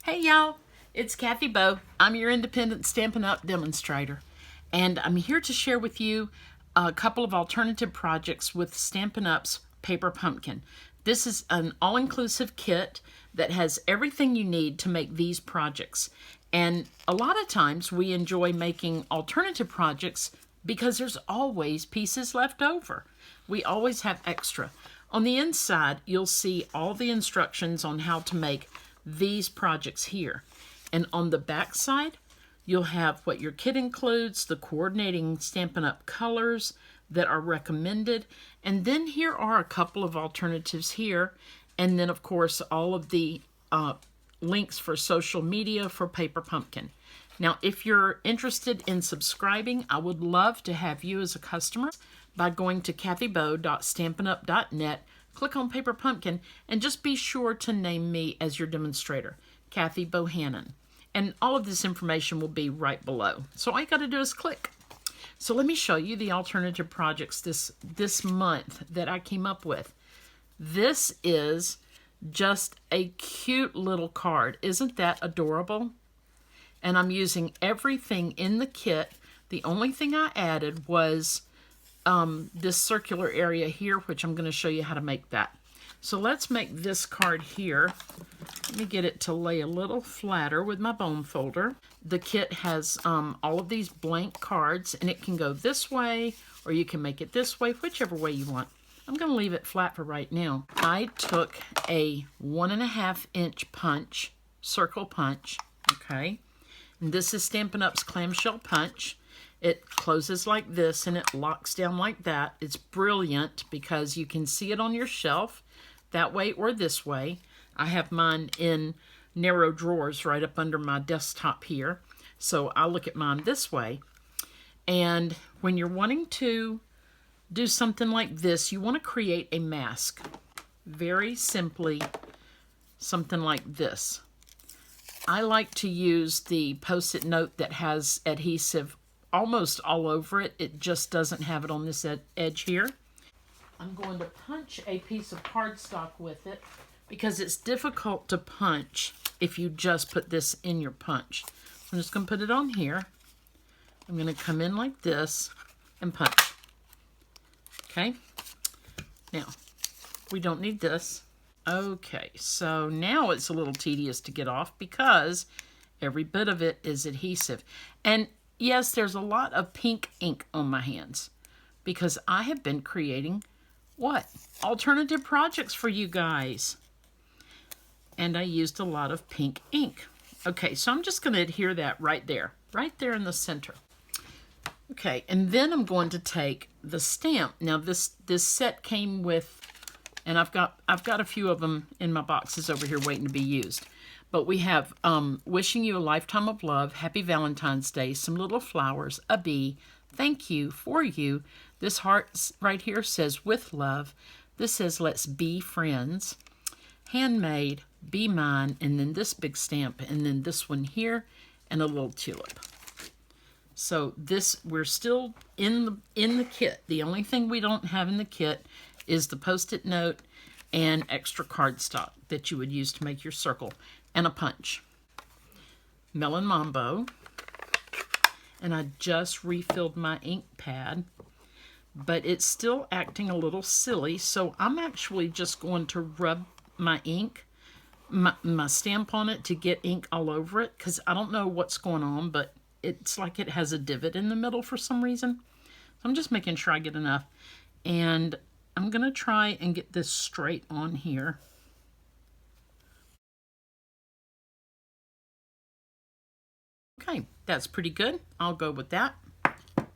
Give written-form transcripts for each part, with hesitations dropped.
Hey y'all, it's Kathy Bow. I'm your independent Stampin' Up demonstrator, and I'm here to share with you a couple of alternative projects with Stampin' Up's Paper Pumpkin. This is an all-inclusive kit that has everything you need to make these projects. And a lot of times we enjoy making alternative projects because there's always pieces left over. We always have extra. On the inside, you'll see all the instructions on how to make these projects here. And on the back side, you'll have what your kit includes, the coordinating Stampin' Up colors that are recommended, and then here are a couple of alternatives here, and then of course all of the links for social media for Paper Pumpkin. Now, if you're interested in subscribing, I would love to have you as a customer by going to kathybow.stampinup.net, click on Paper Pumpkin, and just be sure to name me as your demonstrator, Kathy Bohannon. And all of this information will be right below. So all you got to do is click. So let me show you the alternative projects this month that I came up with. This is just a cute little card. Isn't that adorable? And I'm using everything in the kit. The only thing I added was this circular area here, which I'm going to show you how to make that. So let's make this card here. Let me get it to lay a little flatter with my bone folder. The kit has all of these blank cards, and it can go this way, or you can make it this way, whichever way you want. I'm going to leave it flat for right now. I took a 1.5 inch punch, circle punch, okay? And this is Stampin' Up's clamshell punch. It closes like this and it locks down like that. It's brilliant because you can see it on your shelf that way or this way. I have mine in narrow drawers right up under my desktop here. So I look at mine this way. And when you're wanting to do something like this, you want to create a mask. Very simply, something like this. I like to use the Post-it note that has adhesive almost all over it. It just doesn't have it on this edge here. I'm going to punch a piece of cardstock with it because it's difficult to punch if you just put this in your punch. I'm just going to put it on here. I'm going to come in like this and punch. Okay. Now, we don't need this. Okay, so now it's a little tedious to get off because every bit of it is adhesive. And yes, there's a lot of pink ink on my hands because I have been creating, what? Alternative projects for you guys. And I used a lot of pink ink. Okay, so I'm just going to adhere that right there in the center. Okay, and then I'm going to take the stamp. Now this set came with, and I've got a few of them in my boxes over here waiting to be used. But we have wishing you a lifetime of love, happy Valentine's Day, some little flowers, a bee, thank you, for you. This heart right here says with love. This says let's be friends. Handmade, be mine, and then this big stamp, and then this one here, and a little tulip. So this, we're still in the kit. The only thing we don't have in the kit is the Post-it note and extra cardstock that you would use to make your circle, and a punch. Melon Mambo. And I just refilled my ink pad, but it's still acting a little silly, so I'm actually just going to rub my ink, my stamp on it to get ink all over it, because I don't know what's going on, but it's like it has a divot in the middle for some reason. So I'm just making sure I get enough. And I'm going to try and get this straight on here. Okay, that's pretty good. I'll go with that. All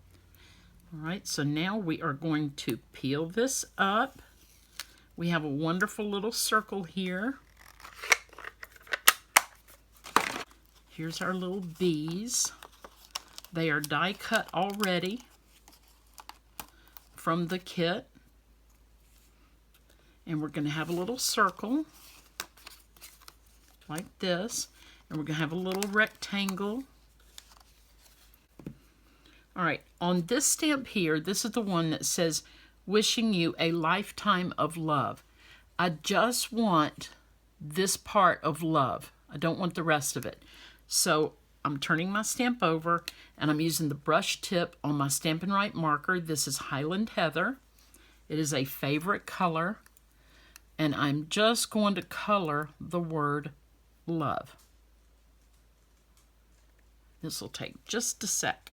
right, so now we are going to peel this up. We have a wonderful little circle here. Here's our little bees. They are die cut already from the kit. And we're going to have a little circle like this. And we're going to have a little rectangle. All right, on this stamp here, this is the one that says, wishing you a lifetime of love. I just want this part of love. I don't want the rest of it. So I'm turning my stamp over and I'm using the brush tip on my Stampin' Right marker. This is Highland Heather. It is a favorite color. And I'm just going to color the word love. This will take just a sec.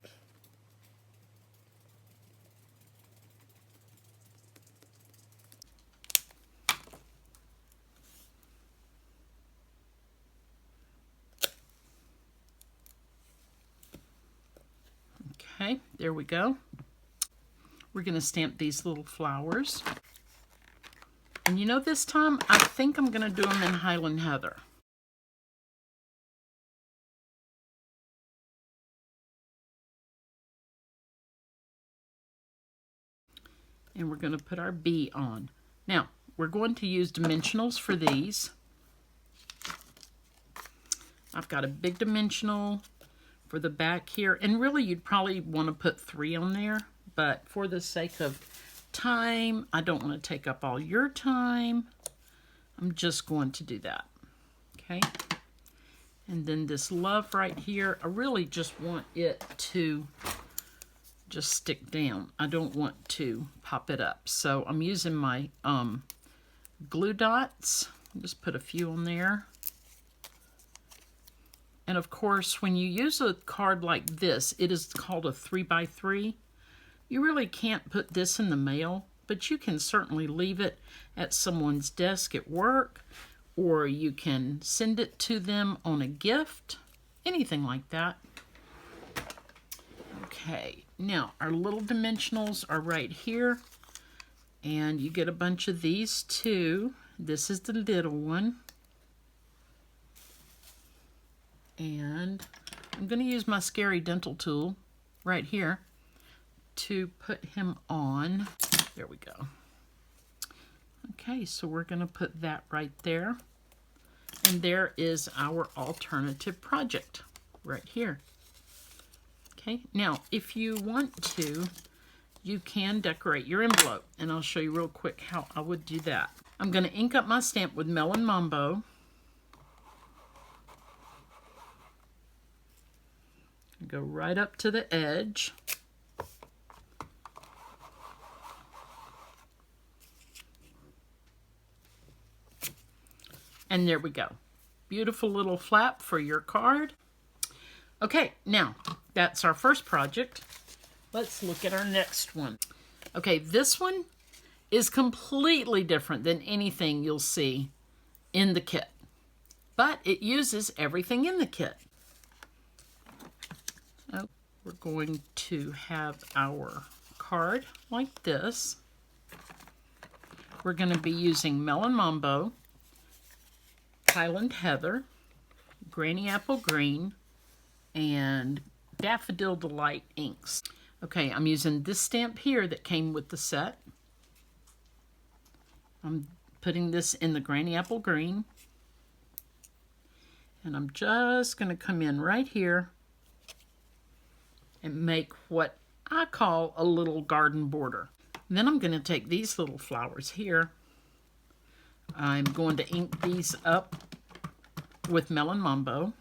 Okay, there we go. We're going to stamp these little flowers. And you know, this time I think I'm going to do them in Highland Heather. And we're going to put our bee on. Now, we're going to use dimensionals for these. I've got a big dimensional for the back here. And really, you'd probably want to put 3 on there. But for the sake of time, I don't want to take up all your time. I'm just going to do that. Okay. And then this love right here, I really just want it to just stick down. I don't want to pop it up. So I'm using my glue dots. Just put a few on there. And of course, when you use a card like this, it is called a 3x3. You really can't put this in the mail, but you can certainly leave it at someone's desk at work, or you can send it to them on a gift, anything like that. Okay, now our little dimensionals are right here, and you get a bunch of these too. This is the little one. And I'm going to use my Scary Dental tool right here to put him on. There we go. Okay, so we're going to put that right there. And there is our alternative project right here. Okay, now if you want to, you can decorate your envelope. And I'll show you real quick how I would do that. I'm going to ink up my stamp with Melon Mambo. Go right up to the edge. And there we go. Beautiful little flap for your card. Okay, now that's our first project. Let's look at our next one. Okay, this one is completely different than anything you'll see in the kit, but it uses everything in the kit. We're going to have our card like this. We're going to be using Melon Mambo, Highland Heather, Granny Apple Green, and Daffodil Delight inks. Okay, I'm using this stamp here that came with the set. I'm putting this in the Granny Apple Green. And I'm just going to come in right here and make what I call a little garden border. And then I'm going to take these little flowers here. I'm going to ink these up with Melon Mambo.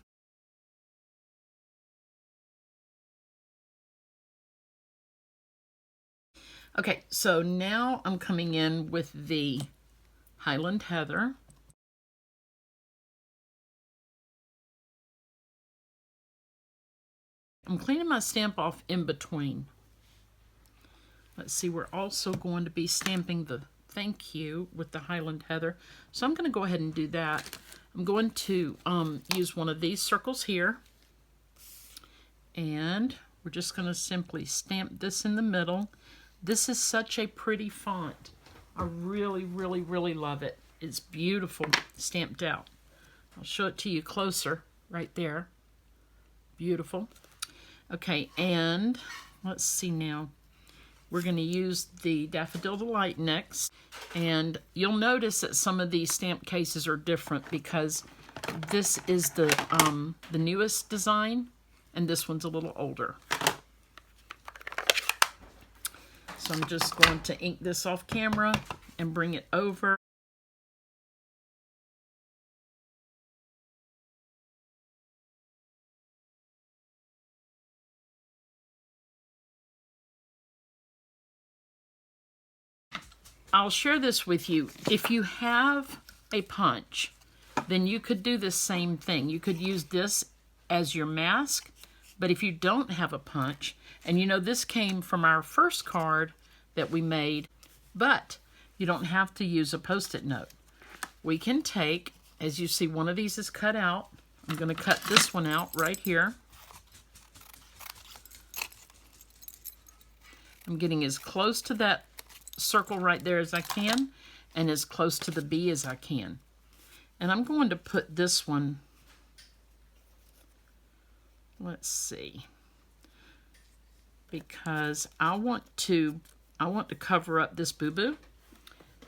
Okay, so now I'm coming in with the Highland Heather. I'm cleaning my stamp off in between. Let's see, we're also going to be stamping the thank you with the Highland Heather. So I'm going to go ahead and do that. I'm going to use one of these circles here. And we're just going to simply stamp this in the middle. This is such a pretty font. I really, really, really love it. It's beautiful stamped out. I'll show it to you closer right there. Beautiful. Okay, and let's see now. We're going to use the Daffodil Delight next. And you'll notice that some of these stamp cases are different because this is the newest design and this one's a little older. So I'm just going to ink this off camera and bring it over. I'll share this with you. If you have a punch, then you could do the same thing. You could use this as your mask, but if you don't have a punch, and you know this came from our first card that we made, but you don't have to use a Post-it note. We can take, as you see, one of these is cut out. I'm going to cut this one out right here. I'm getting as close to that circle right there as I can, and as close to the B as I can. And I'm going to put this one, let's see, because I want to cover up this boo-boo.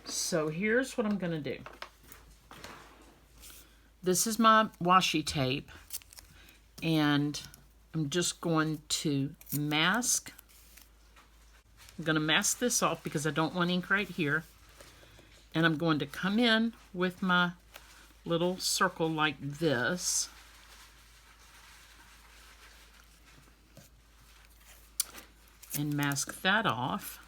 So here's what I'm going to do. This is my washi tape, and I'm just going to mask. I'm going to mask this off because I don't want ink right here. And I'm going to come in with my little circle like this. And mask that off.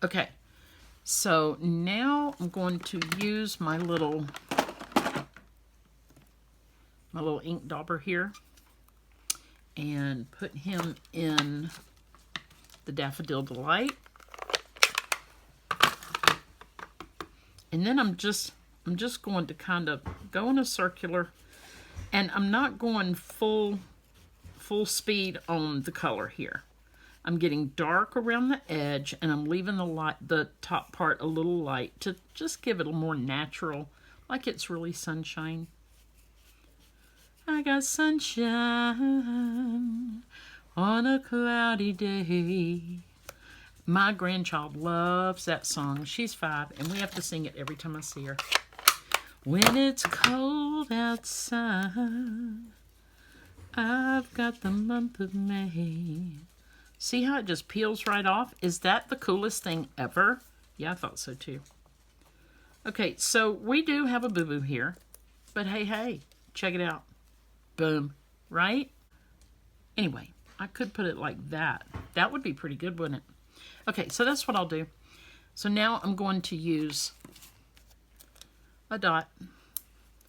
Okay, so now I'm going to use my little ink dauber here and put him in the Daffodil Delight. And then I'm just going to kind of go in a circular, and I'm not going full speed on the color here. I'm getting dark around the edge, and I'm leaving the top part a little light to just give it a more natural, like it's really sunshine. I got sunshine on a cloudy day. My grandchild loves that song. She's 5, and we have to sing it every time I see her. When it's cold outside, I've got the month of May. See how it just peels right off? Is that the coolest thing ever? Yeah, I thought so too. Okay, so we do have a boo-boo here. But hey, check it out. Boom, right? Anyway, I could put it like that. That would be pretty good, wouldn't it? Okay, so that's what I'll do. So now I'm going to use a dot,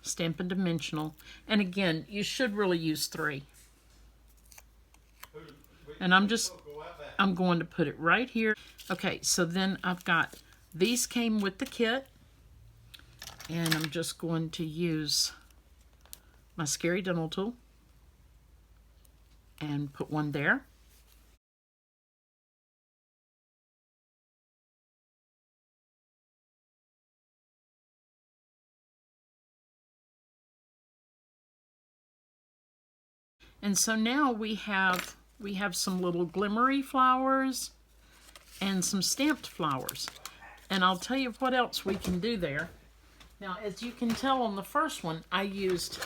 Stampin' Dimensional. And again, you should really use 3. And I'm going to put it right here. Okay, so then I've got, these came with the kit. And I'm just going to use my Scary Dental tool and put one there. And so now we have some little glimmery flowers and some stamped flowers. And I'll tell you what else we can do there. Now, as you can tell on the first one, I used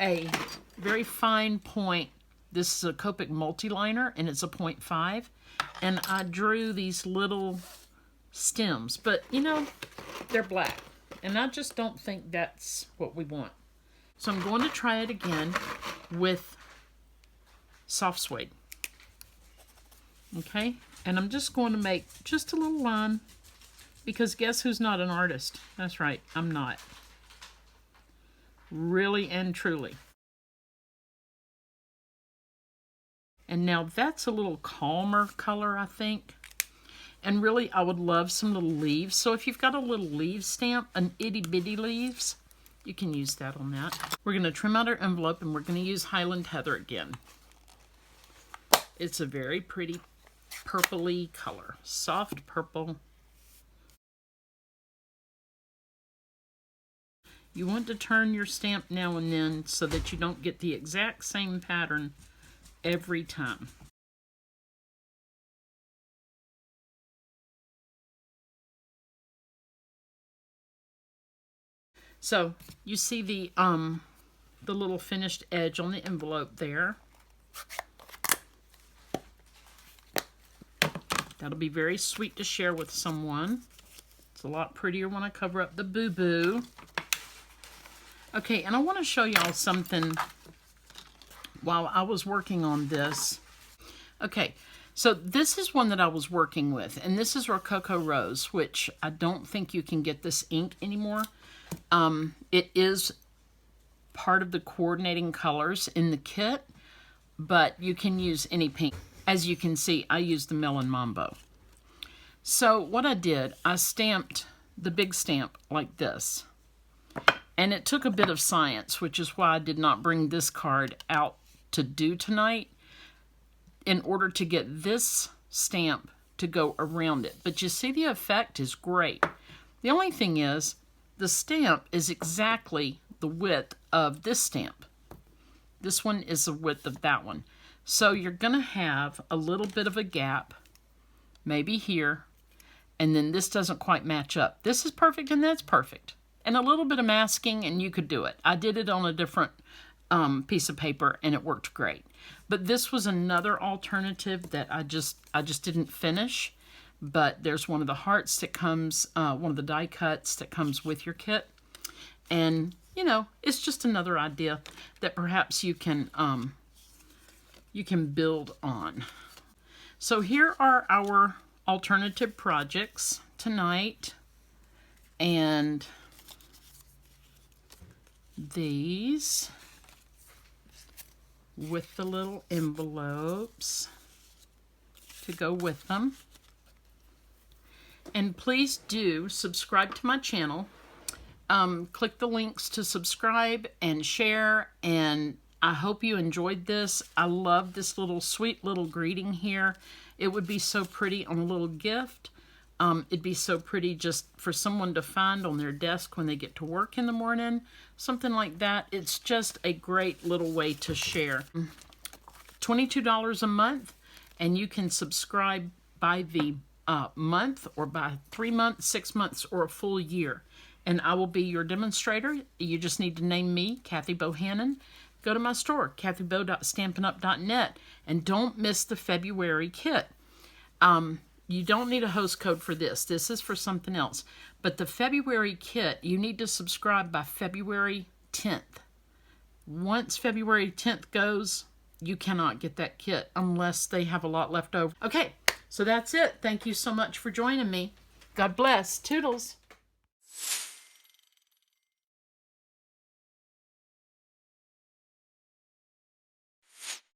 a very fine point. This is a Copic multi-liner, and it's a 0.5. And I drew these little stems. But, you know, they're black. And I just don't think that's what we want. So I'm going to try it again with soft suede. Okay? And I'm just going to make just a little line. Because guess who's not an artist? That's right, I'm not. Really and truly. And now that's a little calmer color, I think. And really, I would love some little leaves. So if you've got a little leaf stamp, an itty bitty leaves, you can use that on that. We're going to trim out our envelope, and we're going to use Highland Heather again. It's a very pretty purpley color. Soft purple. You want to turn your stamp now and then so that you don't get the exact same pattern every time. So you see the little finished edge on the envelope there. That'll be very sweet to share with someone. It's a lot prettier when I cover up the boo-boo. Okay, and I want to show y'all something while I was working on this. Okay, so this is one that I was working with, and this is Rococo Rose, which I don't think you can get this ink anymore. It is part of the coordinating colors in the kit, but you can use any pink. As you can see, I used the Melon Mambo. So what I did, I stamped the big stamp like this. And it took a bit of science, which is why I did not bring this card out to do tonight, in order to get this stamp to go around it. But you see, the effect is great. The only thing is, the stamp is exactly the width of this stamp. This one is the width of that one. So you're going to have a little bit of a gap, maybe here, and then this doesn't quite match up. This is perfect and that's perfect. And a little bit of masking and you could do it. I did it on a different piece of paper and it worked great. But this was another alternative that I just didn't finish. But there's one of the hearts that comes, one of the die cuts that comes with your kit. And, you know, it's just another idea that perhaps you can build on. So here are our alternative projects tonight. And these with the little envelopes to go with them. And please do subscribe to my channel. Click the links to subscribe and share, and I hope you enjoyed this. I love this little sweet little greeting here. It would be so pretty on a little gift. It'd be so pretty just for someone to find on their desk when they get to work in the morning. Something like that. It's just a great little way to share. $22 a month, and you can subscribe by the month or by 3 months, 6 months, or a full year. And I will be your demonstrator. You just need to name me, Kathy Bohannon. Go to my store, kathybo.stampinup.net, and don't miss the February kit. You don't need a host code for this. This is for something else. But the February kit, you need to subscribe by February 10th. Once February 10th goes, you cannot get that kit unless they have a lot left over. Okay, so that's it. Thank you so much for joining me. God bless. Toodles.